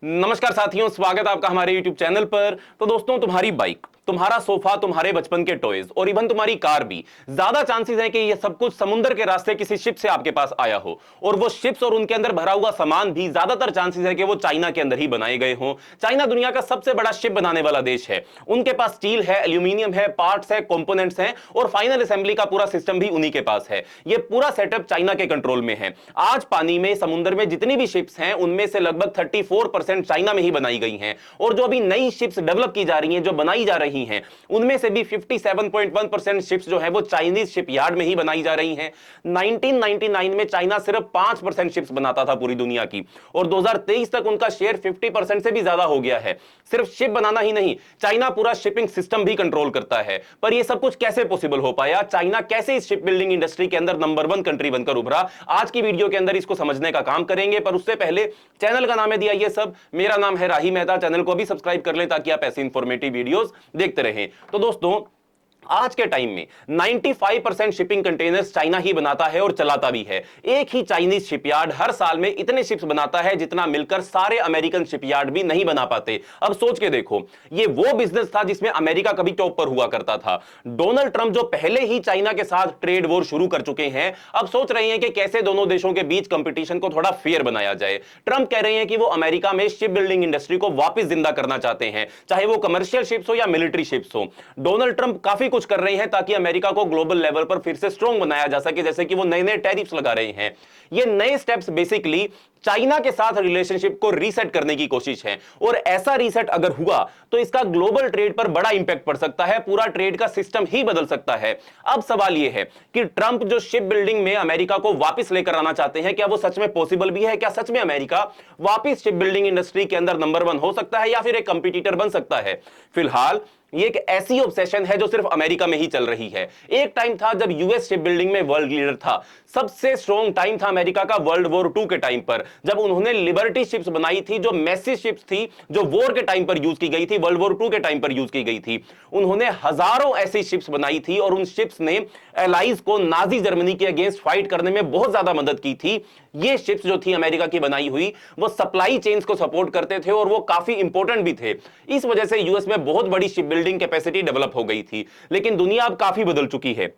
नमस्कार साथियों, स्वागत है आपका हमारे YouTube चैनल पर। तो दोस्तों, तुम्हारी बाइक, तुम्हारा सोफा, तुम्हारे बचपन के टॉयज और इवन तुम्हारी कार भी ज्यादा चांसेस है कि ये सब कुछ समुद्र के रास्ते किसी शिप से आपके पास आया हो। और वो शिप्स और उनके अंदर भरा हुआ सामान भी ज्यादातर चांसेस है कि वो चाइना के अंदर ही बनाए गए हों। चाइना दुनिया का सबसे बड़ा शिप बनाने वाला देश है। उनके पास स्टील है, एल्यूमिनियम है, पार्ट्स है, कंपोनेंट्स हैं और फाइनल असेंबली का पूरा सिस्टम भी उन्हीं के पास है। ये पूरा सेटअप चाइना के कंट्रोल में है। आज पानी में, समुद्र में जितनी भी शिप्स हैं उनमें से लगभग 34% चाइना में ही बनाई गई हैं। और जो अभी नई शिप्स डेवलप की जा रही हैं, जो बनाई जा रही हैं, उनमें से भी 57.1% शिप्स जो है वो चाइनीज शिपयार्ड में ही बनाई जा रही हैं। 1999 में चाइना सिर्फ 5% शिप्स बनाता था पूरी दुनिया की, और 2023 तक उनका शेयर 50% से भी ज्यादा हो गया है। सिर्फ शिप बनाना ही नहीं, चाइना पूरा शिपिंग सिस्टम भी कंट्रोल करता है। पर यह सब कुछ कैसे पॉसिबल हो पाया? चाइना कैसे इस शिप बिल्डिंग इंडस्ट्री के अंदर नंबर 1 कंट्री बनकर उभरा? आज की वीडियो के अंदर इसको समझने का काम करेंगे। पर उससे पहले, चैनल का नाम है दिया ये सब, मेरा नाम है राही मेहता। चैनल को भी सब्सक्राइब कर लें ताकि आप ऐसी इंफॉर्मेटिव वीडियोस देखते रहें। तो दोस्तों, आज के टाइम में 95% शिपिंग कंटेनर्स चाइना ही बनाता है और चलाता भी है। एक ही चाइनीज शिपयार्ड हर साल में इतने शिप्स बनाता है जितना मिलकर सारे अमेरिकन शिपयार्ड भी नहीं बना पाते। अब सोच के देखो, ये वो बिजनेस था जिसमें अमेरिका कभी टॉप पर हुआ करता था। डोनाल्ड ट्रंप जो पहले ही चाइना के साथ ट्रेड वॉर शुरू कर चुके हैं, अब सोच रहे हैं कि कैसे दोनों देशों के बीच कंपटीशन को थोड़ा फेयर बनाया जाए। ट्रंप कह रहे हैं कि वो अमेरिका में शिप बिल्डिंग इंडस्ट्री को वापस जिंदा करना चाहते हैं, चाहे वो कमर्शियल शिप्स हो या मिलिट्री शिप्स हो। डोनाल्ड ट्रंप काफी कुछ कर रहे हैं ताकि अमेरिका को ग्लोबल लेवल पर फिर से स्ट्रांग बनाया जा सके, जैसे कि वो नए नए टैरिफ्स लगा रहे हैं। ये नए स्टेप्स बेसिकली चाइना के साथ रिलेशनशिप को रीसेट करने की कोशिश है। और ऐसा रीसेट अगर हुआ तो इसका ग्लोबल ट्रेड पर बड़ा इंपैक्ट पड़ सकता है, पूरा ट्रेड का सिस्टम ही बदल सकता है। अब सवाल यह है कि ट्रंप जो शिप बिल्डिंग में अमेरिका को वापस लेकर आना चाहते हैं, क्या वो सच में पॉसिबल भी है? क्या सच में अमेरिका वापस शिप बिल्डिंग इंडस्ट्री के अंदर नंबर 1 हो सकता है या फिर एक कंपटीटर बन सकता है? फिलहाल ये एक ऐसी ऑब्सेशन है जो सिर्फ अमेरिका में ही चल रही है। एक टाइम था जब यूएस शिप बिल्डिंग में वर्ल्ड लीडर था। सबसे स्ट्रॉन्ग टाइम था अमेरिका का वर्ल्ड वॉर 2 के टाइम पर, जब उन्होंने लिबर्टी शिप्स बनाई थी, जो मैसिव शिप्स थी, जो वॉर के टाइम पर यूज की गई थी, वर्ल्ड वॉर 2 के टाइम पर यूज की गई थी। उन्होंने हजारों ऐसी शिप्स बनाई थी और उन शिप्स ने एलाइज को नाजी जर्मनी के अगेंस्ट फाइट करने में बहुत ज्यादा मदद की थी। ये शिप्स जो थी अमेरिका की बनाई हुई, वो सप्लाई चेन्स को सपोर्ट करते थे और वो काफी इंपॉर्टेंट भी थे। इस वजह से यूएस में बहुत बड़ी शिप बिल्डिंग कैपेसिटी डेवलप हो गई थी। लेकिन दुनिया अब काफी बदल चुकी है।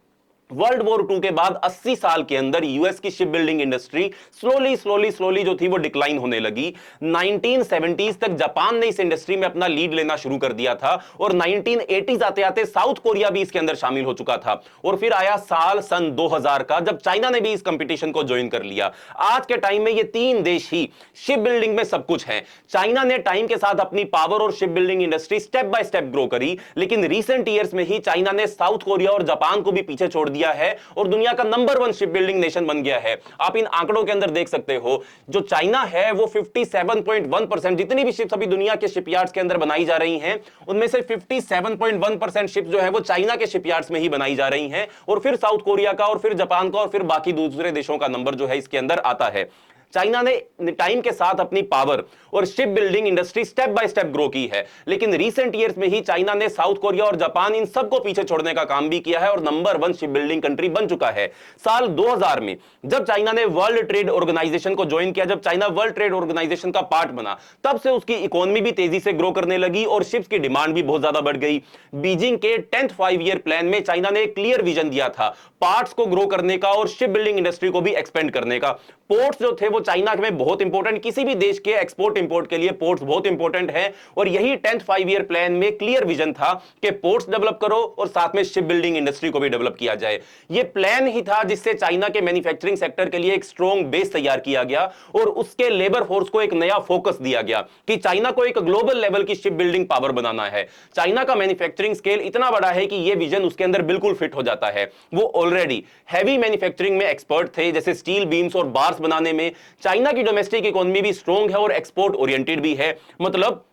वर्ल्ड वॉर 2 के बाद 80 साल के अंदर यूएस की शिप बिल्डिंग इंडस्ट्री स्लोली जो थी वो डिक्लाइन होने लगी। 1970s तक जापान ने इस इंडस्ट्री में अपना लीड लेना शुरू कर दिया था और 1980s आते आते साउथ कोरिया भी इसके अंदर शामिल हो चुका था। और फिर आया सन 2000 का, जब चाइना ने भी इस कंपटीशन को ज्वाइन कर लिया। आज के टाइम में ये 3 देश ही शिप बिल्डिंग में सब कुछ है। चाइना ने टाइम के साथ अपनी पावर और ship building industry step by step grow करी, लेकिन रिसेंट ईयर्स में ही चाइना ने साउथ कोरिया और जापान को भी पीछे छोड़ दिया है और दुनिया का नंबर 1 शिप बिल्डिंग नेशन बन गया है। आप इन आंकड़ों के अंदर देख सकते हो, जो चाइना है वो 57.1%, जितनी भी शिप्स अभी दुनिया के शिपयार्ड्स के अंदर बनाई जा रही हैं, उनमें से 57.1% शिप्स जो है वो चाइना के शिपयार्ड्स में ही बनाई जा रही हैं। और फिर साउथ कोरिया का, और फिर जापान का, और फिर बाकी दूसरे देशों का नंबर जो है इसके अंदर आता है। चाइना ने टाइम के साथ अपनी पावर और ship building industry step by step grow की है, लेकिन रीसेंट ईयर्स में ही चाइना ने साउथ कोरिया और जापान, इन सबको पीछे छोड़ने का काम भी किया है और नंबर 1 शिप बिल्डिंग कंट्री बन चुका है। साल 2000 में जब चाइना ने वर्ल्ड ट्रेड ऑर्गेनाइजेशन को ज्वाइन किया, जब चाइना वर्ल्ड ट्रेड ऑर्गेनाइजेशन का पार्ट बना, तब से उसकी इकोनॉमी भी तेजी से ग्रो करने लगी और शिप्स की डिमांड भी बहुत ज्यादा बढ़ गई। बीजिंग के 10th 5-year प्लान में चाइना ने एक क्लियर विजन दिया था पार्ट्स को ग्रो करने का और शिप बिल्डिंग इंडस्ट्री को भी एक्सपेंड करने का। पोर्ट्स जो थे वो चाइना में बहुत इंपॉर्टेंट, किसी भी देश के एक्सपोर्ट इंपोर्ट के लिए पोर्ट्स बहुत इंपॉर्टेंट है। और यही 10th 5-year प्लान में क्लियर विजन था कि पोर्ट्स डेवलप करो और साथ में शिप बिल्डिंग इंडस्ट्री को भी डेवलप किया जाए। यह प्लान ही था जिससे चाइना के मैन्युफैक्चरिंग सेक्टर के लिए एक स्ट्रॉन्ग बेस तैयार किया गया और उसके लेबर फोर्स को एक नया फोकस दिया गया कि चाइना को एक ग्लोबल लेवल की शिप बिल्डिंग पावर बनाना है। चाइना का मैन्युफैक्चरिंग स्केल इतना बड़ा है कि यह विजन उसके अंदर बिल्कुल फिट हो जाता है। वो ऑलरेडी हैवी मैन्युफैक्चरिंग में एक्सपर्ट थे, जैसे स्टील बीम्स और बार्स बनाने में। चाइना की डोमेस्टिक इकोनॉमी भी स्ट्रॉन्ग है और एक्सपोर्ट ओरिएंटेड भी है। मतलब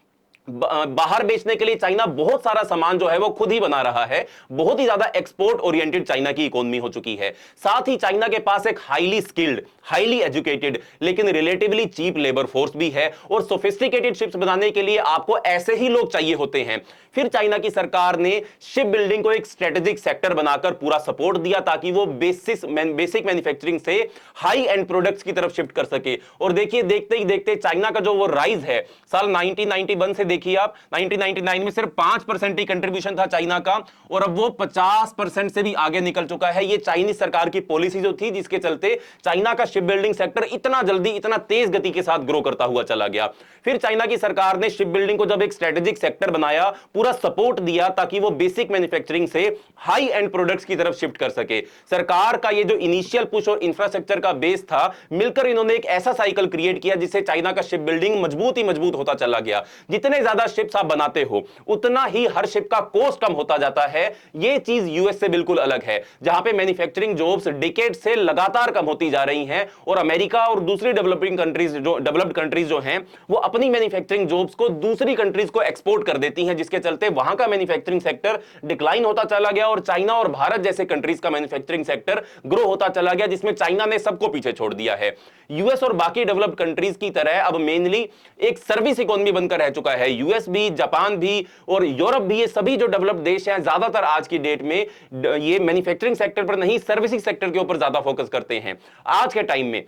बाहर बेचने के लिए चाइना बहुत सारा सामान जो है वो खुद ही बना रहा है। बहुत ही ज्यादा एक्सपोर्ट ओरिएंटेड चाइना की इकोनॉमी हो चुकी है। साथ ही चाइना के पास एक हाईली स्किल्ड, हाईली एजुकेटेड लेकिन रिलेटिवली चीप लेबर फोर्स भी है, और सोफिस्टिकेटेड शिप्स बनाने के लिए आपको ऐसे ही लोग चाहिए होते हैं। फिर चाइना की सरकार ने शिप बिल्डिंग को एक स्ट्रेटेजिक सेक्टर बनाकर पूरा सपोर्ट दिया ताकि वो बेसिक मैन्युफैक्चरिंग से हाई एंड प्रोडक्ट्स की तरफ शिफ्ट कर सके। और देखिए, देखते ही देखते चाइना का जो वो राइज है साल 1991 से, देखिए आप 1999 में सिर्फ 5% ही कंट्रीब्यूशन था चाइना का, और अब वो 50% से भी आगे निकल चुका है। ये चाइनीज सरकार की पॉलिसी जो थी, जिसके चलते चाइना का शिप बिल्डिंग सेक्टर इतना जल्दी, इतना तेज गति के साथ ग्रो करता हुआ चला गया। फिर चाइना की सरकार ने शिप बिल्डिंग को जब एक स्ट्रेटेजिक सेक्टर बनाया, पूरा सपोर्ट दिया ताकि वो बेसिक मैन्युफैक्चरिंग से हाई एंड प्रोडक्ट्स की तरफ शिफ्ट कर सके। सरकार का ये जो इनिशियल पुश और इंफ्रास्ट्रक्चर का बेस था, मिलकर इन्होंने एक ऐसा साइकिल क्रिएट किया जिससे चाइना का शिप बिल्डिंग मजबूत ही मजबूत होता चला गया। जितने ज्यादा शिप्स आप बनाते हो उतना ही हर शिप का कॉस्ट कम होता जाता है। ये चीज यूएस से बिल्कुल अलग है, जहां पे मैन्युफैक्चरिंग जॉब्स डिकेड से लगातार कम होती जा रही हैं, और अमेरिका और दूसरी डेवलप्ड कंट्रीज जो हैं, वो अपनी मैन्युफैक्चरिंग जॉब्स को दूसरी कंट्रीज को एक्सपोर्ट कर देती हैं, जिसके चलते वहां का मैन्युफैक्चरिंग सेक्टर डिक्लाइन होता चला गया, और चाइना और भारत जैसे कंट्रीज का मैन्युफैक्चरिंग सेक्टर ग्रो होता चला गया, जिसमें चाइना ने सबको पीछे छोड़ दिया है। यूएस और बाकी डेवलप्ड कंट्रीज की तरह अब मेनली एक सर्विस इकोनॉमी बनकर रह चुका है। यूएस भी, जापान भी और यूरोप भी, ये सभी जो डेवलप्ड देश हैं, ज्यादातर आज की डेट में ये मैन्युफैक्चरिंग सेक्टर पर नहीं, सर्विसिंग सेक्टर के ऊपर ज्यादा फोकस करते हैं। आज के टाइम में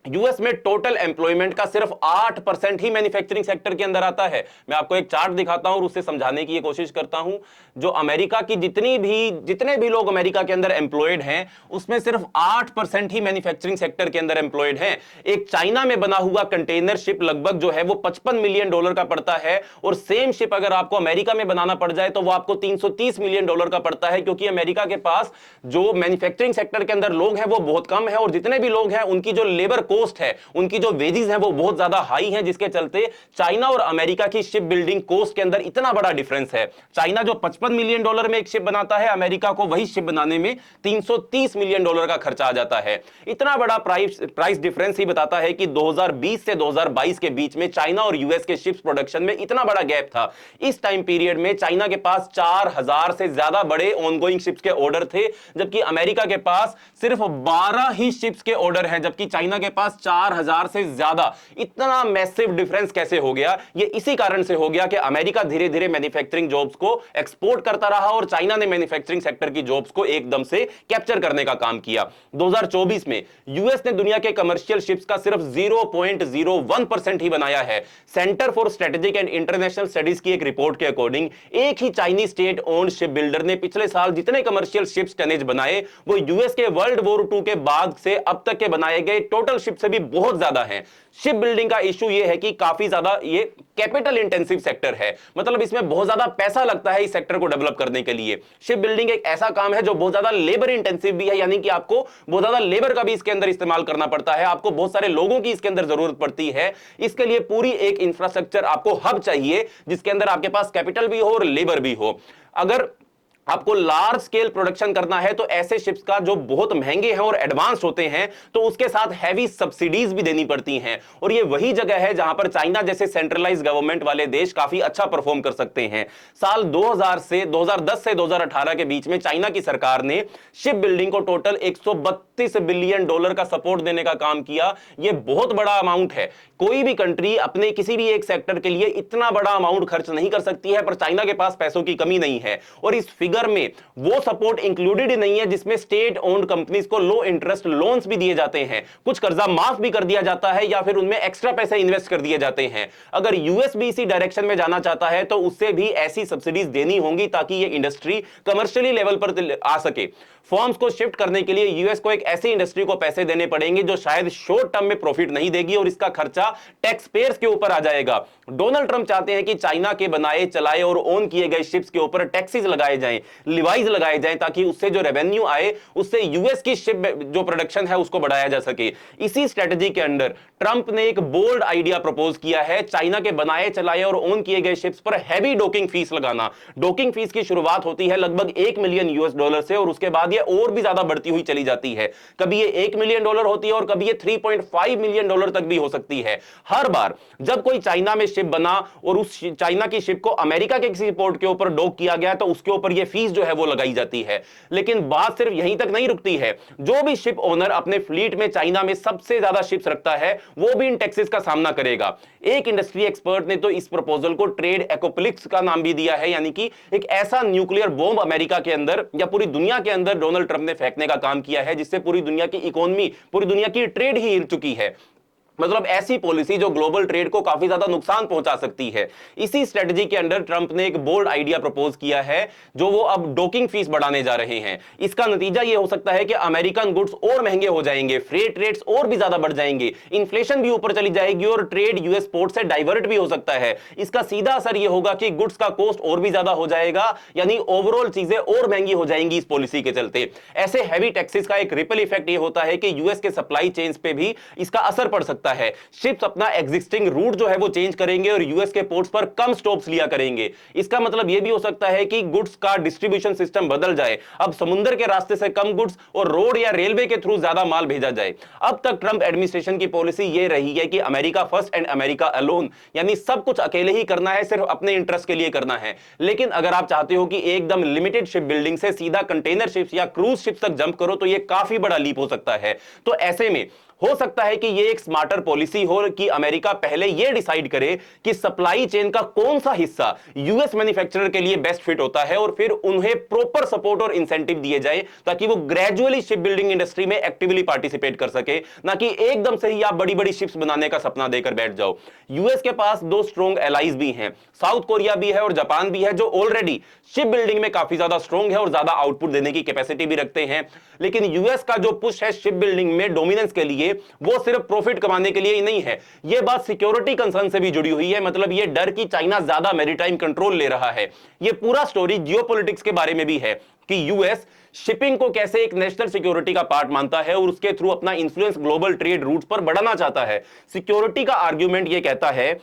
यूएस में टोटल एम्प्लॉयमेंट का सिर्फ 8% ही मैन्युफैक्चरिंग सेक्टर के अंदर आता है। मैं आपको एक चार्ट दिखाता हूं और उससे समझाने की कोशिश करता हूं। जो अमेरिका की जितने भी लोग अमेरिका के अंदर एम्प्लॉयड हैं, उसमें सिर्फ 8% ही मैन्युफैक्चरिंग सेक्टर के अंदर एम्प्लॉयड हैं। एक चाइना में बना हुआ कंटेनर शिप लगभग जो है वो $55 मिलियन का पड़ता है, और सेम शिप अगर आपको अमेरिका में बनाना पड़ जाए तो वो आपको $330 मिलियन का पड़ता है, क्योंकि अमेरिका के पास जो मैन्युफैक्चरिंग सेक्टर के अंदर लोग हैं वो बहुत कम है, और जितने भी लोग हैं उनकी जो लेबर कॉस्ट है, उनकी जो वेजेस हैं वो बहुत ज्यादा हाई हैं, जिसके चलते चाइना और अमेरिका की शिप बिल्डिंग कॉस्ट के अंदर इतना बड़ा डिफरेंस है। चाइना जो $55 मिलियन में एक शिप बनाता है, अमेरिका को वही शिप बनाने में $330 मिलियन का खर्चा आ जाता है। इतना बड़ा प्राइस डिफरेंस ही बताता है कि 2020 से 2022 के बीच में चाइना और यूएस के शिप्स प्रोडक्शन में इतना बड़ा गैप था। इस टाइम पीरियड में चाइना के पास 4000 से ज्यादा बड़े ऑनगोइंग शिप्स के ऑर्डर थे, जबकि अमेरिका के पास सिर्फ 12 ही शिप्स के ऑर्डर हैं, जबकि चाइना के पास 4000 से ज्यादा। इतना मैसिव डिफरेंस कैसे हो गया? ये इसी कारण से हो गया कि अमेरिका धीरे धीरे मैन्युफैक्चरिंग जॉब्स को एक्सपोर्ट करता रहा, और चाइना ने मैन्युफैक्चरिंग सेक्टर की जॉब्स को एकदम से कैप्चर करने का काम किया। 2024 में यूएस ने दुनिया के कमर्शियल शिप्स का सिर्फ 0.01% ही बनाया है। Centre for strategic and international studies की एक रिपोर्ट के अकॉर्डिंग एक ही Chinese state owned ship builder ने पिछले साल जितने कमर्शियल शिप्स टनेज बनाए, वो यूएस के वर्ल्ड वॉर 2 के बाद से अब तक के बनाए गए टोटल शिप से भी बहुत ज्यादा है। शिप बिल्डिंग का इशू यह है कि काफी ज्यादा ये कैपिटल इंटेंसिव सेक्टर है, मतलब इसमें बहुत ज्यादा पैसा लगता है इस सेक्टर को डेवलप करने के लिए। शिप बिल्डिंग एक ऐसा काम है जो बहुत ज्यादा लेबर इंटेंसिव भी है, यानी कि आपको बहुत ज्यादा लेबर का भी इसके अंदर इस्तेमाल करना पड़ता है, आपको बहुत सारे लोगों की इसके अंदर जरूरत पड़ती है। इसके लिए पूरी एक इंफ्रास्ट्रक्चर आपको हब चाहिए, जिसके अंदर आपके पास कैपिटल भी हो और लेबर भी हो। अगर आपको लार्ज स्केल प्रोडक्शन करना है तो ऐसे शिप्स का जो बहुत महंगे हैं और एडवांस होते हैं, तो उसके साथ हैवी सब्सिडीज भी देनी पड़ती हैं, और ये वही जगह है जहां पर चाइना जैसे सेंट्रलाइज गवर्नमेंट वाले देश काफी अच्छा परफॉर्म कर सकते हैं। साल 2010 से 2018 के बीच में चाइना की सरकार ने शिप बिल्डिंग को टोटल $132 बिलियन का सपोर्ट देने का काम किया। यह बहुत बड़ा अमाउंट है। कोई भी कंट्री अपने किसी भी एक सेक्टर के लिए इतना बड़ा अमाउंट खर्च नहीं कर सकती है, पर चाइना के पास पैसों की कमी नहीं है, और इस फिगर में वो सपोर्ट इंक्लूडेड नहीं है जिसमें स्टेट ओन्ड कंपनीज को लो इंटरेस्ट लोन्स भी दिए जाते हैं, कुछ कर्जा माफ भी कर दिया जाता है, या फिर उनमें एक्स्ट्रा पैसे इन्वेस्ट कर दिए जाते हैं। अगर यूएस भी इसी डायरेक्शन में जाना चाहता है तो उससे भी ऐसी सब्सिडीज देनी होंगी ताकि ये इंडस्ट्री कमर्शियली लेवल पर आ सके। फर्म्स को शिफ्ट करने के लिए यूएस को एक ऐसी इंडस्ट्री को पैसे देने पड़ेंगे जो शायद शॉर्ट टर्म में प्रॉफिट नहीं देगी, और इसका खर्चा टैक्स पेयर्स के ऊपर आ जाएगा। डोनाल्ड ट्रंप चाहते हैं कि चाइना के बनाए, चलाए और ओन किए गए शिप्स के ऊपर टैक्सेस लगाए जाएं, में लिवाइज लगाए जाएं ताकि उससे जो रेवेन्यू आए उससे यूएस की शिप जो प्रोडक्शन है उसको बढ़ाया जा सके। इसी स्ट्रेटजी के अंडर ट्रंप ने एक बोल्ड आइडिया प्रपोज किया है, चाइना के बनाए चलाए और ओन किए गए शिप्स पर हैवी डॉकिंग फीस लगाना। डॉकिंग फीस की शुरुआत होती है लगभग $1 मिलियन से और उसके बाद ये और भी ज्यादा बढ़ती हुई चली जाती है। कभी ये $1 मिलियन होती है और कभी ये $3.5 मिलियन तक भी हो सकती है। हर बार जब कोई चाइना में शिप बना और उस चाइना की शिप को अमेरिका के किसी पोर्ट के ऊपर डॉक किया गया तो उसके ऊपर ये फीस जो है वो लगाई जाती है। लेकिन बात सिर्फ यहीं तक नहीं रुकती है, जो भी शिप ओनर अपने फ्लीट में चाइना में सबसे ज्यादा शिप्स रखता है वो भी इन टैक्सेस का सामना करेगा। एक इंडस्ट्री एक्सपर्ट ने तो इस प्रपोजल को ट्रेड एकोप्लिक्स का नाम भी दिया है, यानी कि एक ऐसा न्यूक्लियर बॉम्ब अमेरिका के अंदर या पूरी दुनिया के अंदर डोनाल्ड ट्रंप ने फेंकने का काम किया है जिससे पूरी दुनिया की इकोनॉमी, पूरी दुनिया की ट्रेड ही हिल चुकी है। मतलब ऐसी पॉलिसी जो ग्लोबल ट्रेड को काफी ज्यादा नुकसान पहुंचा सकती है। इसी स्ट्रेटजी के अंडर ट्रंप ने एक बोल्ड आइडिया प्रपोज किया है जो वो अब डॉकिंग फीस बढ़ाने जा रहे हैं। इसका नतीजा ये हो सकता है कि अमेरिकन गुड्स और महंगे हो जाएंगे, फ्रेट रेट्स और भी ज्यादा बढ़ जाएंगे, इन्फ्लेशन भी ऊपर चली जाएगी और ट्रेड यूएस पोर्ट से डाइवर्ट भी हो सकता है। इसका सीधा असर यह होगा कि गुड्स का कॉस्ट और भी ज्यादा हो जाएगा, यानी ओवरऑल चीजें और महंगी हो जाएंगी इस पॉलिसी के चलते। ऐसे हैवी टैक्सेस का एक रिपल इफेक्ट ये होता है कि यूएस के सप्लाई चेन्स पे भी इसका असर पड़ सकता है। शिप्स अपना एग्जिस्टिंग रूट जो है वो चेंज करेंगे और यूएस के पोर्ट्स पर कम स्टॉप्स लिया करेंगे। इसका मतलब यह भी हो सकता है कि गुड्स का डिस्ट्रीब्यूशन सिस्टम बदल जाए, अब समुद्र के रास्ते से कम गुड्स और रोड या रेलवे के थ्रू ज्यादा माल भेजा जाए। अब तक ट्रंप एडमिनिस्ट्रेशन की पॉलिसी यह रही है कि America first and America alone, यानी सब कुछ अकेले ही करना है, सिर्फ अपने इंटरेस्ट के लिए करना है। लेकिन अगर आप चाहते हो कि एकदम लिमिटेड शिप बिल्डिंग से सीधा कंटेनर शिप्स या क्रूज शिप्स तक जंप करो तो यह काफी बड़ा लीप हो सकता है। तो ऐसे में हो सकता है कि यह एक स्मार्टर पॉलिसी हो कि अमेरिका पहले यह डिसाइड करे कि सप्लाई चेन का कौन सा हिस्सा यूएस मैन्युफैक्चरर के लिए बेस्ट फिट होता है और फिर उन्हें प्रॉपर सपोर्ट और इंसेंटिव दिए जाए ताकि वो ग्रेजुअली शिप बिल्डिंग इंडस्ट्री में एक्टिवली पार्टिसिपेट कर सके, ना कि एकदम से ही आप बड़ी बड़ी शिप्स बनाने का सपना देकर बैठ जाओ। यूएस के पास दो स्ट्रॉन्ग एलाइज भी हैं, साउथ कोरिया भी है और जापान भी है, जो ऑलरेडी शिप बिल्डिंग में काफी ज्यादा स्ट्रॉन्ग है और ज्यादा आउटपुट देने की कैपेसिटी भी रखते हैं। लेकिन यूएस का जो पुश है शिप बिल्डिंग में डोमिनेंस के लिए, वो सिर्फ प्रॉफिट कमाने के लिए ही नहीं है, यह बात सिक्योरिटी कंसर्न से भी जुड़ी हुई है। मतलब यह डर कि चाइना ज्यादा मैरीटाइम कंट्रोल ले रहा है। यह पूरा स्टोरी जियोपॉलिटिक्स के बारे में भी है कि यूएस शिपिंग को कैसे एक नेशनल सिक्योरिटी का पार्ट मानता है और उसके थ्रू अपना इंफ्लुएंस ग्लोबल ट्रेड रूट्स पर बढ़ाना चाहता है। सिक्योरिटी का आर्ग्यूमेंट यह कहता है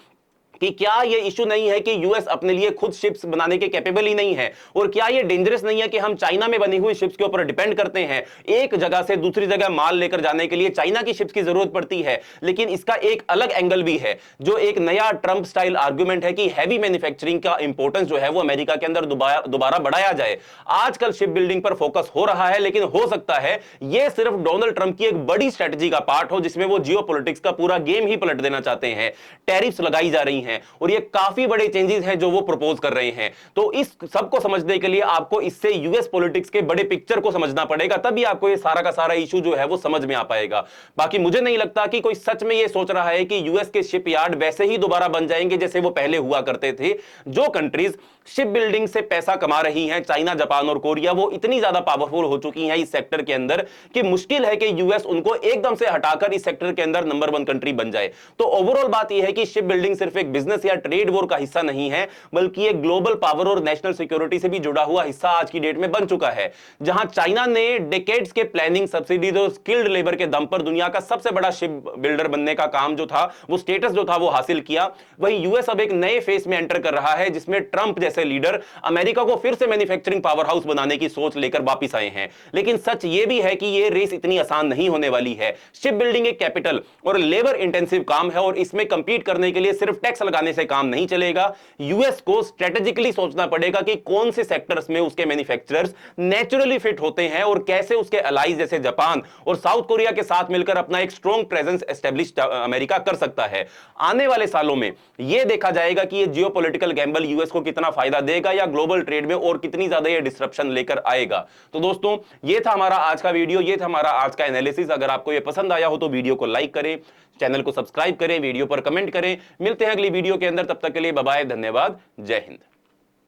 कि क्या यह इशू नहीं है कि यूएस अपने लिए खुद शिप्स बनाने के कैपेबल ही नहीं है, और क्या यह डेंजरस नहीं है कि हम चाइना में बनी हुई शिप्स के ऊपर डिपेंड करते हैं। एक जगह से दूसरी जगह माल लेकर जाने के लिए चाइना की शिप्स की जरूरत पड़ती है। लेकिन इसका एक अलग एंगल भी है जो एक नया ट्रंप स्टाइल आर्गुमेंट है कि हैवी मैन्युफैक्चरिंग का इंपॉर्टेंस जो है वो अमेरिका के अंदर दोबारा बढ़ाया जाए। आजकल शिप बिल्डिंग पर फोकस हो रहा है, लेकिन हो सकता है यह सिर्फ डोनाल्ड ट्रंप की एक बड़ी स्ट्रेटजी का पार्ट हो जिसमें वो जियोपॉलिटिक्स का पूरा गेम ही पलट देना चाहते हैं। टैरिफ्स लगाई जा रही हैं और ये काफी बड़े चेंजेस हैं जो वो प्रपोज कर रहे हैं। तो इस सब को समझने के लिए आपको इससे यूएस पॉलिटिक्स के बड़े पिक्चर को समझना पड़ेगा, तभी आपको ये सारा का सारा इशू जो है वो समझ में आ पाएगा। बाकी मुझे नहीं लगता कि कोई सच में ये सोच रहा है कि यूएस के शिपयार्ड वैसे ही दोबारा बन जाएंगे जैसे वो पहले हुआ करते थे। जो कंट्रीज शिप बिल्डिंग से पैसा कमा रही हैं, चाइना, जापान और कोरिया, वो इतनी ज्यादा पावरफुल हो चुकी हैं इस सेक्टर के अंदर कि मुश्किल है कि यूएस उनको एकदम से हटाकर इस सेक्टर के अंदर नंबर 1 कंट्री बन जाए। तो ओवरऑल बात यह है कि शिप बिल्डिंग सिर्फ एक बिजनेस या ट्रेड वॉर का हिस्सा नहीं है, बल्कि एक ग्लोबल पावर और नेशनल सिक्योरिटी से भी जुड़ा हुआ हिस्सा आज की डेट में बन चुका है। जहां चाइना ने डेकेड्स के प्लानिंग, सब्सिडीज और स्किल्ड लेबर के दम पर दुनिया का सबसे बड़ा शिप बिल्डर बनने का काम जो था, वो स्टेटस जो था वो हासिल किया, वही यूएस अब एक नए फेज में एंटर कर रहा है जिसमें ट्रंप जैसे लीडर अमेरिका को फिर से मैन्युफैक्चरिंग पावर हाउस बनाने की सोच लेकर वापस आए हैं। लेकिन सच यह भी है कि यह रेस इतनी आसान नहीं होने वाली है। शिप बिल्डिंग एक कैपिटल और लेबर इंटेंसिव काम है और इसमें कंपीट करने के लिए सिर्फ टैक्स लगाने से काम नहीं चलेगा। यूएस को स्ट्रेटेजिकली सोचना पड़ेगा कि कौन से सेक्टर्स में उसके मैन्युफैक्चरर्स नेचुरली फिट होते हैं और कैसे उसके अलाइज जैसे जापान और साउथ कोरिया के साथ मिलकर अपना एक स्ट्रॉन्ग प्रेजेंस एस्टेब्लिश अमेरिका कर सकता है। आने वाले सालों में यह देखा जाएगा कि यह जियोपॉलिटिकल गैम्बल यूएस को कितना फायदा देगा या ग्लोबल ट्रेड में और कितनी ज्यादा यह डिस्रप्शन लेकर आएगा। तो दोस्तों, यह था हमारा आज का वीडियो, यह था हमारा आज का एनालिसिस। अगर आपको यह पसंद आया हो तो वीडियो को लाइक करें, चैनल को सब्सक्राइब करें, वीडियो पर कमेंट करें। मिलते हैं अगली वीडियो के अंदर, तब तक के लिए बाय बाय, धन्यवाद, जय हिंद।